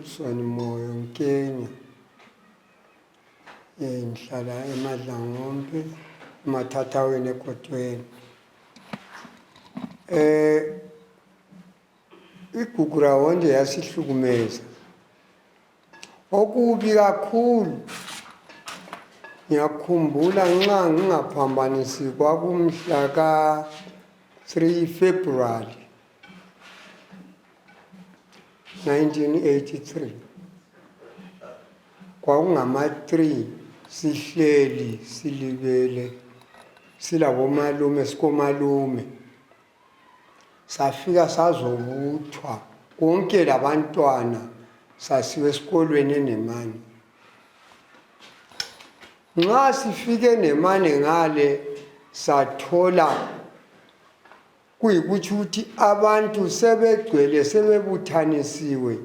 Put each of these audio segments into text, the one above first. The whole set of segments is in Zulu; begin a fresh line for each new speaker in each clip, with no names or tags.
Gibson Moyo Kenya ngihlala eMadlangombe eMathathaweni eKotweni. Igukurahundi yasihlukumeza okubi kakhulu. Ngiyakhumbula nxa ngingaphambanisi kwakumhla ka-3 February 1983. Kwakungama-3 sihleli silibele silabomalume sikomalume. Safika sazobuthwa konke labantwana sasiwe esikolweni eNemane. Nxa sifike eNemane ngale sathola kuyikuthi ukuthi abantu sebegcwele sebebuthanisiwe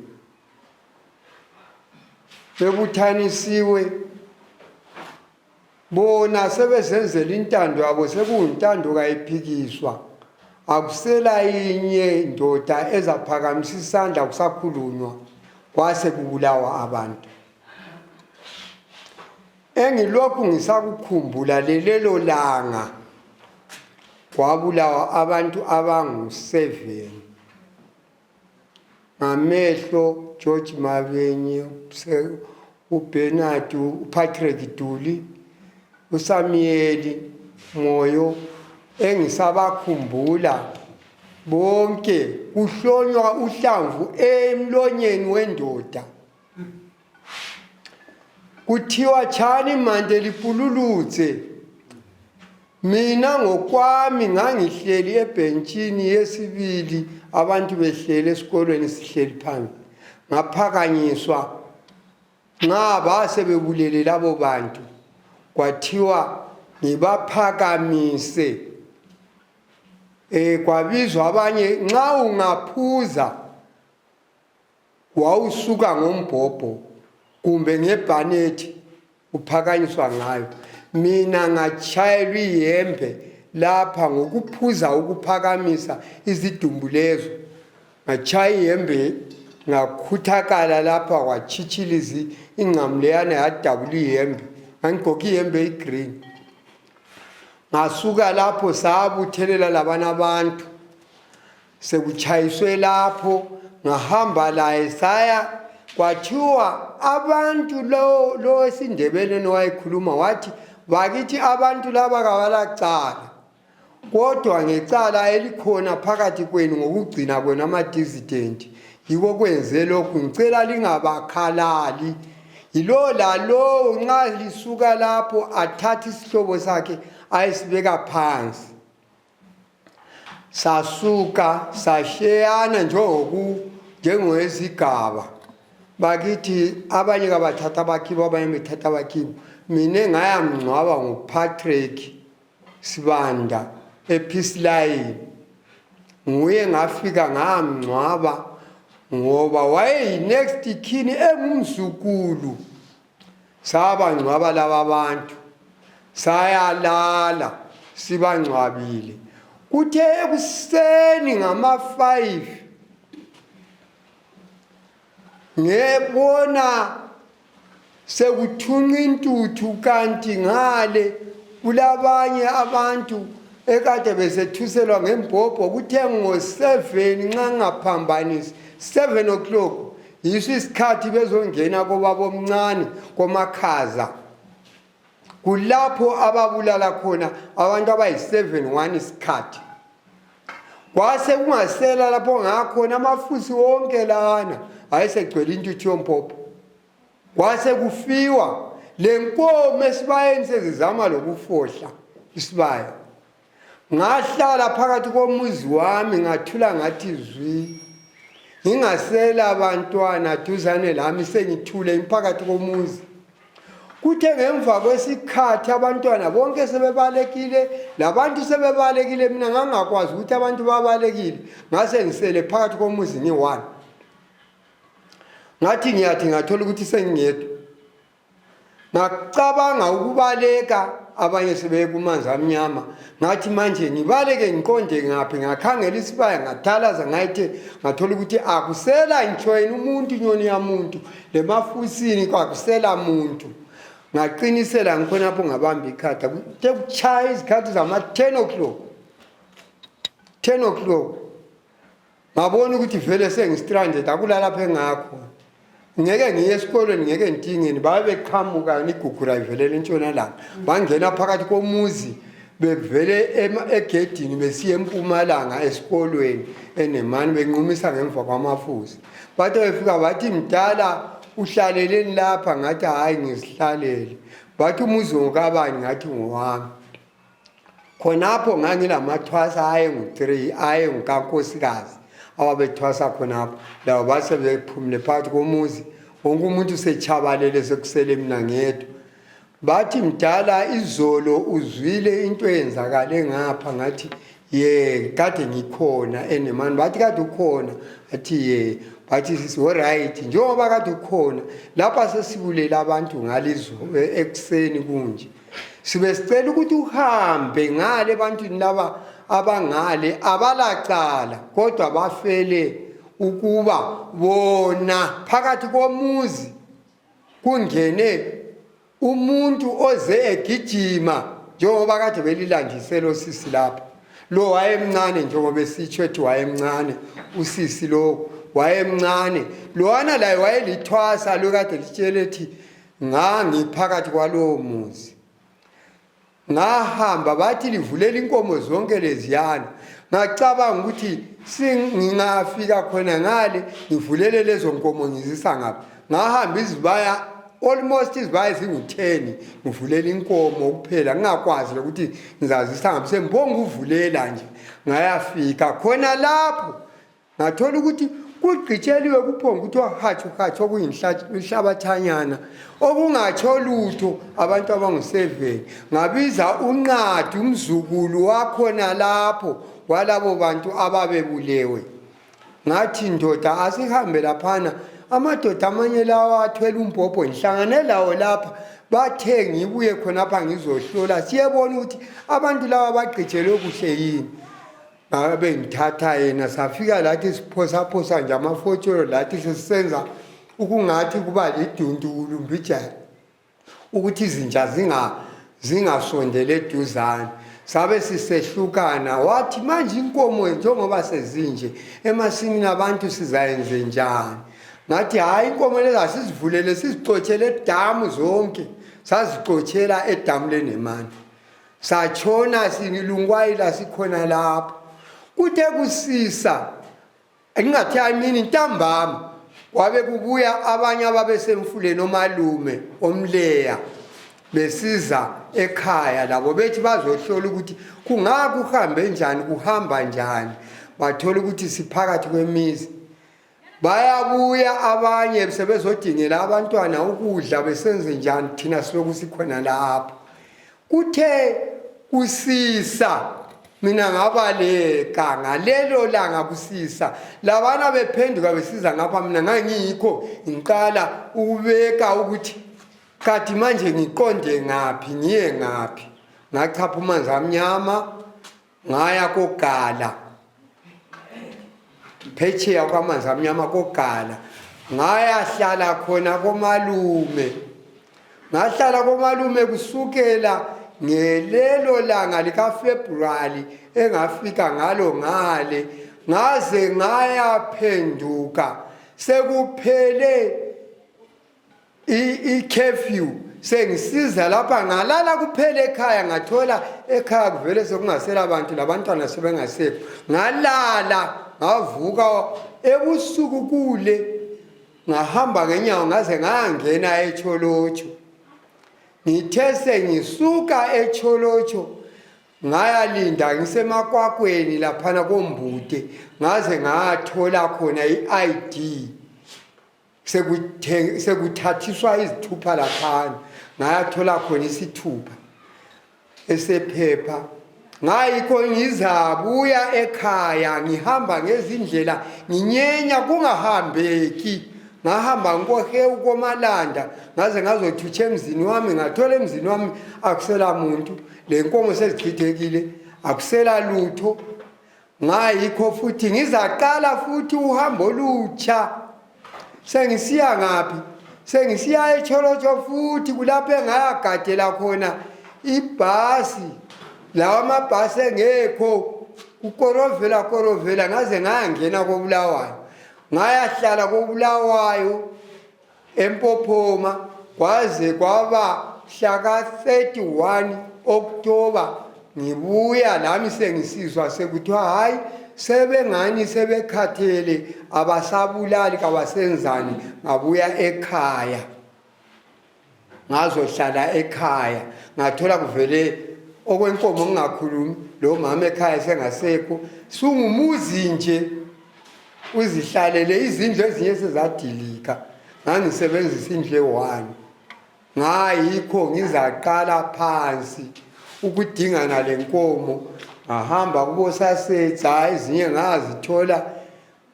bona sebezenzela intando yabo sekuyintando kayiphikiswa. Akusela inye ndoda ezaphakamisa isandla kusakhulunywa kwase kubulawa abantu. Engilokhu ngisakukhumbula lelo langa kwabulawa abantu abangu-7 ngamehlo George Mabenye, uBernard, uPatrick Duli, uSamuel Moyo. Engisabakhumbula bonke kuhlonywa uhlamvu emlonyeni wendoda kuthiwa tshani mande lipululutse. Mina ngokwami ngangihleli ebhentshini yesibili, abantu behleli esikolweni sihleli phansi. Ngaphakanyiswa nxa base bebulele labo bantu kwathiwa ngibaphakamise. Kwabizwa abanye nxa ungaphuza wawusuka ngombhobho kumbe ngebhanethi uphakanyiswa ngayo. Mina ngachayelwa ihembe lapha ngokuphuza ukuphakamisa izidumbu lezo. Ngachaya ihembe ngakhuthakala lapha kwatshitshilizi ingqamu leyana yadabula ihembe. Ngangigqoke ihembe eyigreen. Ngasuka lapho sabuthelela labana abantu sekutshayiswe lapho. Ngahamba laye saya kwathiwa abantu lo wesindebele nowayekhuluma wathi bakithi abantu laba kabalacala kodwa ngecala elikhona phakathi kwenu ngokugcina kwenu ama-dissident yiko kwenze lokhu. Ngicela lingabakhalali. Yilo lalowo nxa lisuka lapho athathe isihlobo sakhe ayesibeka phansi. Sasuka sasheyana njengowezigaba. Bakithi abanye kabathatha abakibo abanye bethatha abakibo. Mina ngayamngcwaba nguPatrick Sibanda ePeace Line. Nguye ngafika ngamngcwaba ngoba wayeyi-next kin engumzukulu. Sabangcwaba laba bantu sayalala sibangcwabile. Kuthe ekuseni ngama-5 ngebona sekuthunqa intuthu kanti ngale kulabanye abantu ekade besethuselwa ngembhobho. Kuthe ngo-7 nxa ngingaphambanisi 7 o'clock yiso isikhathi bezongena kobabomncane komakhaza. Kulapho ababulala khona abantu abayi-7 one isikhathi. Kwase kungasela lapho ngakhona amafusi wonke lana ayesegcwele intuthu yompopho. Kwase kufiwa lenkomo esibayeni sezizama lokufohla isibaya. Ngahlala phakathi komuzi wami ngathula ngathi zwi. Ngingasela abantwana duzane lami sengithule imphakathi komuzi. Kuthe ngemva kwesikhathi abantwana bonke sebebalekile labantu sebebalekile. Mina ngangakwazi ukuthi abantu babalekile. Ngase ngisele phakathi komuzi ngi-1. Ngathi ngathola ukuthi sengingedwa. Ngacabanga ukubaleka abanye sebeye kumanzi amnyama ngathi manje ngibaleke ngiqonde ngaphi ngakhangela isibaya ngathalaza ngayithe ngathola ukuthi akusela ngijoyina umuntu inyoni yamuntu lemafusini kwakusela muntu ngaqinisela ngikhonapho ngabamba ikhata kuthe kuchaya izikhathi zama-10 o'clock 10 o'clock ngabona ukuthi vele sengistranded akulalapha engakho ngeke ngiye esikolweni ngeke ngitingeni babe beqhamuka igugura ivelele entshonalanga bangena phakathi komuzi bevele egedini besiya empumalanga esikolweni enemani benqumisa ngemva kwamafusi bathi befika bathi mdala uhlaleleni lapha ngathi hayi ngizihlalele bathi umuzi ngokabani ngathi ngowami khonapho ngangilamathwasa ayengu-3 ayengukankosikazi awabethwasa khonapho lawo base bephumule phakathi komuzi wonke umuntu usechabalele sekusele mina ngedwa bathi mdala izolo uzwile into eyenzakale ngapha ngathi ye kade ngikhona enemani bathi kade ukhona athi ye bathi sisi alright njengoba kade ukhona lapha sesibulela abantu ngalizo ekuseni kunje sibe sicela ukuthi uhambe ngale ebantwini laba abangale abalacala kodwa bafele ukuba bona phakathi komuzi kungene umuntu oze egijima njengoba kade belilanjiselo sisi lapha lo wayemncane njengoba esitsho ethi wayemncane usisi lo wayemncane lowana laye wayelithwasa lokade litshele ethi ngangiphakathi kwalowo muzi ngahamba bathi livulela inkomo zonke leziyana ngacabanga ukuthi ngingafika khona ngale ngivulele lezo nkomo ngizisa ngapha ngahamba izibaya almost izibaya zingu-10 ngivulela inkomo kuphela ngingakwazi ukuthi ngizazisa ngapha sembonga uvulela nje ngayafika khona lapho ngathola ukuthi kugqitsheliwe kuphonga kuthiwa hatshu okuyinhlabathanyana okungatsho lutho abantu abangu-7 ngabiza unqadi umzukulu wakhona lapho walabo bantu ababebulewe ngathi ndoda asihambe laphana amadoda amanye lawa athwele umbhobho ngihlangane lawo lapha bathe ngibuye khonapha ngizohlola siyebona ukuthi abantu laba bagqitshelwe kuhle yini ngabe ngithatha yena safika lathi siphosaphosa nje amafotsholo lathi sesisenza ukungathi kuba lidundulu mbijana ukuthi izinja zingasondele eduzane sabe sisehlukana wathi manje inkomo njengoba sezinje emasimini abantu sizayenze njani ngathi hayi inkomo lezi asizivulele sizixotshele edamu zonke sazixotshela edamu lenemani satshona sinilungwayila sikhona lapho kuthe kusisa ngingathi amini ntambama wabe kubuya abanye ababesemfuleni omalume omleya besiza ekhaya labo bethi bazohlola ukuthi kungaka uhambe njani kuhamba njani bathola ukuthi siphakathi kwemizi bayabuya abanye sebezodingela abantwana ukudla besenze njani thina siloku sikhona lapho kuthe kusisa mina ngabaleka ngalelo langa kusisa labana bephenduka besiza ngapha mina ngangiyikho ngiqala ukubeka ukuthi kathi manje ngiqonde ngaphi ngiye ngaphi ngachapha umanzi amnyama ngaya kogala phetsheya kwamanzi amnyama kogala ngayahlala khona komalume ngahlala komalume kusukela ngelelo langa likaFebruary engafika ngalo ngale ngaze ngayaphenduka sekuphele i-curfew sengisiza lapha ngalala kuphela ekhaya ngathola ekhaya kuvele sekungasela abantu labantwana sebengasekho ngalala ngavuka ebusuku kule ngahamba ngenyawo ngaze ngangena eTsholotsho ngithe sengisuka eTsholotsho ngayalinda ngisemakwakweni laphana kombude ngaze ngathola khona i-ID sekuthathiswa izithupha laphana ngayathola khona isithupha esephepha ngayikho ngizabuya ekhaya ngihamba ngezindlela nginyenya kungahambeki ngahamba nkohe ukomalanda ngaze ngazothutsha emzini wami ngathola emzini wami akusela muntu le nkomo sezichithekile akusela lutho ngayikho futhi ngizaqala futhi uhambo olutsha sengisiya ngaphi sengisiya eTsholotsho futhi kulapho engayagadela khona ibhasi lawa amabhasi engekho ukorovela ngaze ngayangena koBulawayo ngayahlala koBulawayo eMpophoma kwaze kwaba hlaka 31 October ngibuya nami sengisizwa sekuthiwa hayi sebengani sebekhathele abasabulali kabasenzani ngabuya ekhaya ngazohlala ekhaya ngathola kuvele okwenkomo ngingakhulumi lo mama ekhaya sengasekho sungumuzi nje uzihlalele izindlu ezinye sezadilika ngangisebenzisa indlu e1 ngayikho ngizaqala phansi ukudingana lenkomo ngahamba kubosasetha ezinye ngazithola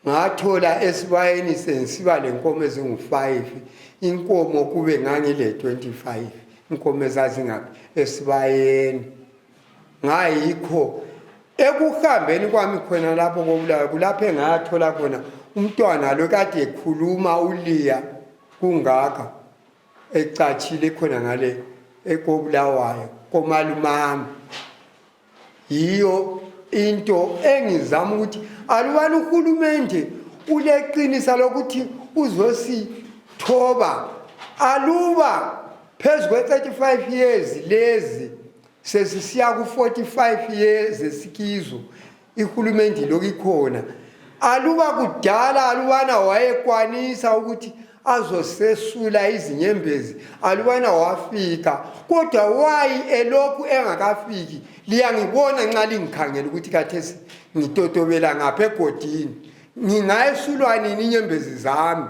ngathola esibayeni sensiba lenkomo ezingu5 inkomo kube ngangile 25 inkomo ezazingaphi esibayeni ngayikho ekuhambeni kwami khona lapho koBulawayo kulapho engathola khona umntwana lo kade ekhuluma uLiya kungaka ecatshile khona ngale ekoBulawayo komalumami yiyo into engizama ukuthi alubani uhulumende uleqinisa lokuthi uzosithoba aluba phezulu kwe35 years lezi sesisiya ku45 years esikizo ihulumende lokikhona aluba kudala alubana wayekwanisa ukuthi azosesula izinyembezi alubana wafika kodwa wayi elokhu engakafiki liyangibona nxa lingikhangela ukuthi kathesi ngitotobela ngapha egodini ngingayesulwa nini inyembezi zami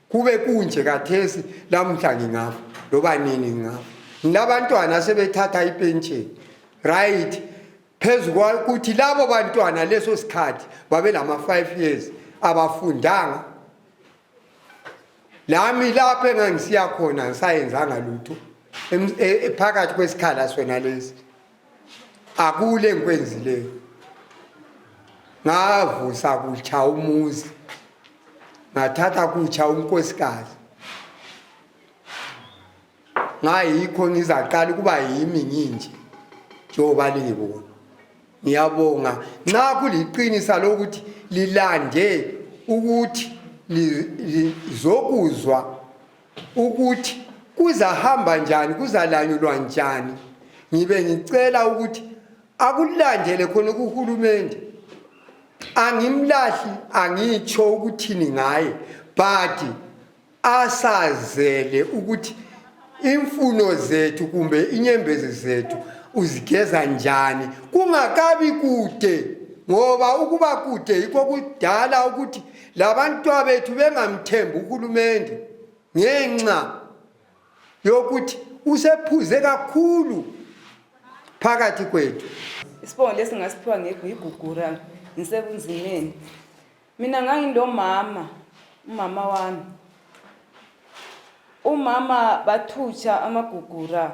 kube kunje kathesi lamhla ngingafa loba nini ngafa ngilabantwana sebethatha ipensheni right phezulu ukuthi labo bantwana leso sikhathi babe lama5 years abafundanga lami lapho engangisiya khona ngisayenzanga lutho phakathi kwesikhala sona lesi akule ngikwenzileyo ngavusa kutsha umuzi ngathatha kutsha unkosikazi ngayikho ngizaqala kuba yimi nginje njengoba lingibona ngiyabonga nxa kuliqinisa lokuthi lilande ukuthi lizokuzwa ukuthi kuzahamba njani kuzalanyulwa njani ngibe ngicela ukuthi akulandele khona kuhulumende angimlahli angitsho ukuthini ngaye but asazele ukuthi imfuno zethu kumbe inyembezi zethu uzigeza njani kungakabi kude ngoba ukuba kude yikho kudala ukuthi labantu bethu bengamthembi uhulumende ngenxa yokuthi usephuze kakhulu phakathi kwethu.
Isibongo lesingasiphiwa ngegugura ngisebunzimeni. Mina ngangilomama, umama wami. Umama bathutsha amagugura.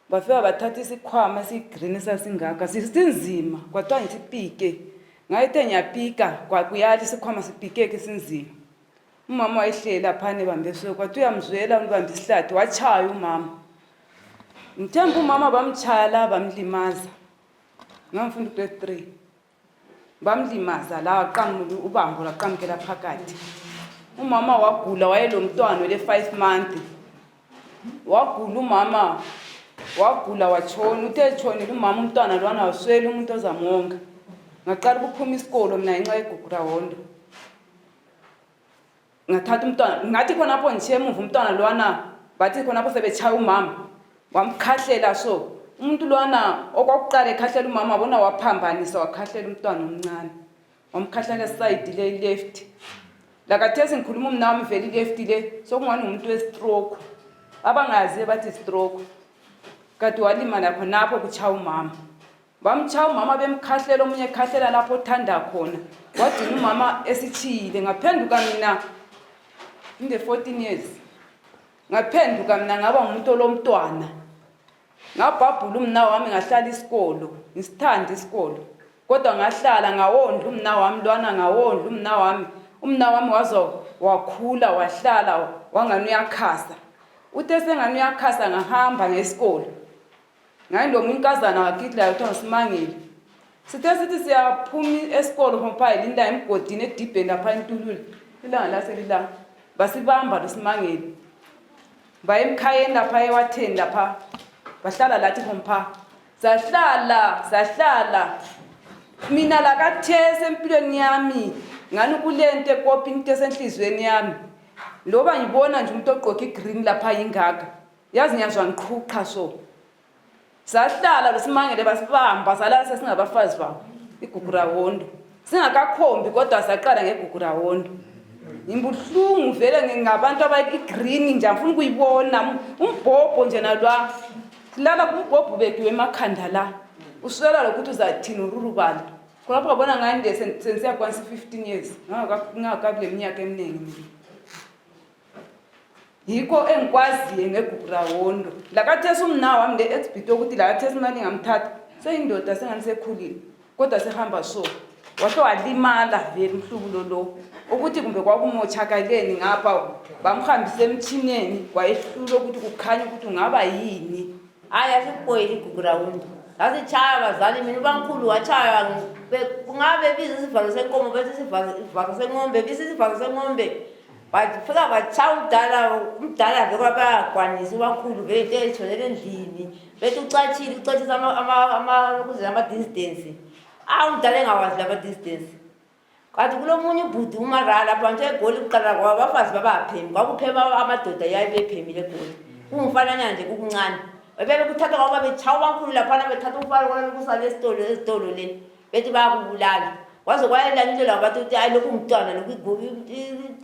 Bafika bathatha isikhwama sigreen sasingaka sisinzima kwathiwa ngipike. Ngayithe ngiyapika kwakuyali isikhwama sipikeke sinzima. Umama wayehlela phane bambeswe kwathiwa uyamzwela ubamba isihlathi wachaya umama. Ngithemba umama bamchala bamlimaza. Ngamfunda grade 3. Bamlimaza la aqamula ubambo laqamkela phakathi. Umama wagula wayelomntwana le5 months. Wagula umama wagula wachona uthe tshonile umama umntwana lwana waswela umuntu ozamonga. Ngaqala ukuphuma isikolo mina inxa yeGukurahundi. Ngathatha umntwana ngathi khona lapho nje emuva umntwana lwana bathi khona lapho sebechaya umama wamkhahlela so umuntu lwana okwakuqala ekhahlela umama wabona waphambanisa wakhahlela umntwana omncane wamkhahlela side le left lakathesi ngikhuluma umnami vele left le sokungani umuntu we-stroke abangazi bathi stroke kade walima lapho napho kuchaya umama bamchaya umama bemkhahlela omunye ekhahlela lapho othanda khona wadina umama esichile ngaphenduka mina in the 14 years ngaphenduka mina ngaba ngumuntu olomntwana ngabhabhula umna wami ngahlala isikolo ngisithanda isikolo kodwa ngahlala ngawondla umna wami lwana ngawondla umna wami wakhula wahlala wangani uyakhasa uthe sengani uyakhasa ngahamba ngesikolo ngayindomu inkazana wakithi la uthona Simangele sithe sithi siyaphuma esikolo phapha ilinda emgodini edibheni lapha eNtulule ilanga laselila basibamba lo Simangele bayemkhayeni lapha ewatheni lapha bahlala lathi phapha sahlala mina la kathese empilweni yami ngani kulento ekopi into esenhlizweni yami loba ngibona nje umuntu ogqoka igreen lapha ingaka yazi ngiyazwa ngiqhuqa so sahlala lo Simangele basibamba salala sesingabafazi bawo Gukurahundi singakakhombi kodwa saqala ngeGukurahundi imbuhlungu vele ngabantu abayigreen nje afuna ukuyibona umbhobho nje nalwa silala kumbhobho bekiwe emakhanda la uswela lokuthi uzathina ururubala khonapho ngabona ngani nje sensiya kwansi 15 years ngakabule iminyaka eminingi mina yiko engikwaziye ngeGukurahundi lakathesa umna wami le exhibit ukuthi lakathesa imali ngamthatha seyindoda sengani sekhulile kodwa sehamba so wahle walimala vele umhlubulo lo ukuthi kumbe kwakumotshakaleni ngapha bamhambise emthineni kwayehlula ukuthi kukhanya ukuthi ungaba yini
asipoyile iGukurahundi asichaya abazali mina ubankulu wachaya kungabe biza isivalo senkomo bese isivalo sengombe bese isivalo sengombe bafika bachaya umdala vele kwabagwanisa ubankulu vele ethonele endlini bethi ucatshisa ama distance umdala engawazi lama distance kanti kulomunye ubhuti umarala lapha nje egoli uqala kwabafazi babaphemi kwakuphema amadoda yayibephemile egoli kungumfananya nje kukuncane bebe kuthatha ngoba bechaya ubankulu lapha bethatha umfalo kwala kusale esitolo leni bethi bayakubulala waze kwayela indlela ngabantu ukuthi ayi lokhu umntwana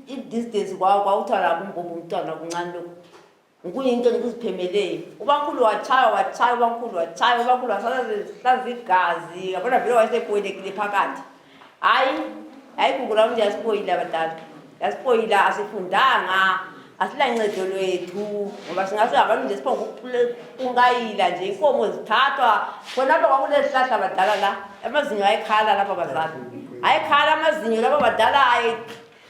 i distance kwawuthala kumgobo umntwana kuncane lokhu ukuyinto ukuziphemeleyo ubankulu wachaya ubankulu wasala igazi yabona vele wayesepoyilekile phakathi hayi Gukurahundi yasipoyila abadala yasipoyila asifundanga asila ncedo lwethu ngoba singase abantu nje siphonga ukungayila nje inkomo zithathwa khonapha kwakulesihlahla abadala la amazinyo ayekhala lapha bazali ayekhala amazinyo lapha abadala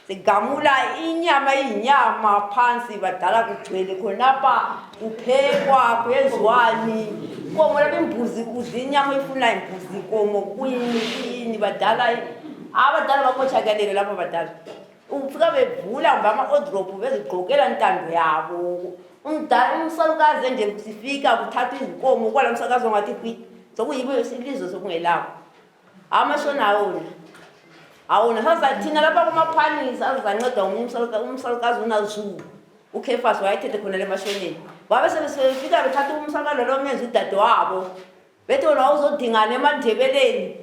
sigamula inyama phansi badala kugcwele khonapha kuphekwa kuyenziwani inkomo lapha imbuzi kudla inyama ifuna imbuzi inkomo kuyini badala abadala bamotshakalele lapha badala ufika bevula ngama odrop bezigqokela intando yabo umdala umsalukazi nje sifika kuthatha izinkomo kwala umsakazo ngathi kwi sokuyibo isilizwe sokungelapho amashona awona sasa thina lapha kuMaphane azanceda umsalukazi unaZulu uKefas wayethethe khona le mashoneni babe sebefika bethatha umsakalo lo menza udade wabo bethi wona uzodingana eMandebeleni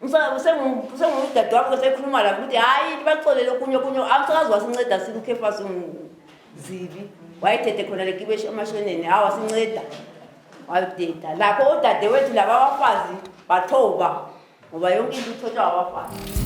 usengudade wabo sekhuluma la ukuthi hayi baxolele okunye umsakazi wasinceda sile uKefas Zibi wayethethe khona le kibe amashoneni awasinceda wayededa lapho udade wethu laba abafazi bathoba ngoba yonke into ithothwa abafazi